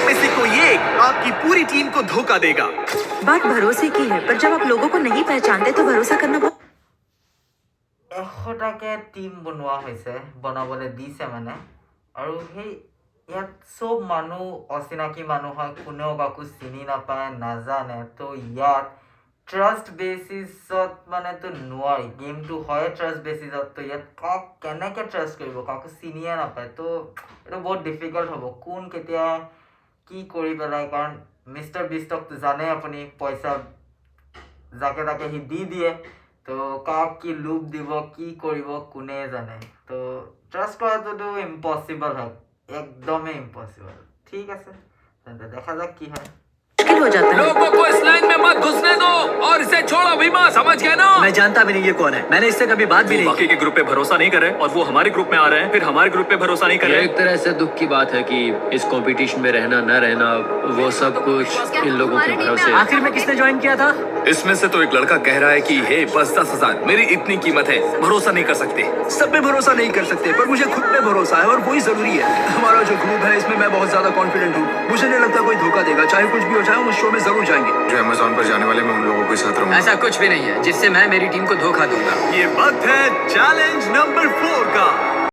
में से कोई एक आपकी पूरी टीम को धोखा देगा। बात भरोसे की है, पर जब आप लोगों को नहीं पहचानते तो भरोसा करना बहुत 100টাকে টিম বনোৱা হৈছে বনাবলৈ দিছে মানে আৰু সেই ইয়াত চব মানুহ অচিনাকি মানুহ হয় কোনেও কাকো চিনি নাপায় নাজানে তো ইয়াত ট্ৰাষ্ট বেচিছত মানে তো নোৱাৰি গেমটো হয় ট্ৰাষ্ট বেচিছত তো ইয়াত কাক কেনেকৈ ট্ৰাষ্ট কৰিব কাকো চিনিয়ে নাপায় তো এইটো বহুত ডিফিকাল্ট হ'ব কোন কেতিয়া কি কৰি পেলাই কাৰণ মিষ্টাৰ বিষ্টক জানে আপুনি পইচা যাকে তাকে সি দি দিয়ে তো কাক কি লুপ দিব কি কৰিব কোনে জানে তো ট্ৰাষ্ট কৰাটোতো ইম্পচিবল হয় একদমেই ইম্পচিবল ঠিক আছে তেন্তে দেখা যাক কি হয় मुश्किल हो जाता है। लोगों को इस लाइन में मत घुसने दो और इसे छोड़ो भीमा समझ गए ना। मैं जानता भी नहीं ये कौन है, मैंने इससे कभी बात भी नहीं बाकी के ग्रुप पे भरोसा नहीं कर रहे और वो हमारे ग्रुप में आ रहे हैं फिर हमारे ग्रुप पे भरोसा नहीं कर ये रहे। एक तरह से दुख की बात है कि इस कंपटीशन में रहना न रहना वो सब कुछ इन लोगों के भरोसे। आखिर में किसने ज्वाइन किया था? इसमें से तो एक लड़का कह रहा है कि हे बस 10,000 मेरी इतनी कीमत है भरोसा नहीं कर सकते। सब पे भरोसा नहीं कर सकते, पर मुझे खुद पे भरोसा है और वही जरूरी है। हमारा जो ग्रुप है इसमें मैं बहुत ज्यादा कॉन्फिडेंट हूँ, मुझे नहीं लगता कोई धोखा देगा, चाहे कुछ भी हो जाए हम उस शो में जरूर जाएंगे। जो अमेज़न पर जाने वाले मैं उन लोगों के साथ रहूंगा। ऐसा कुछ भी नहीं है जिससे मैं मेरी टीम को धोखा दूंगा। ये वक्त है चैलेंज नंबर 4 का।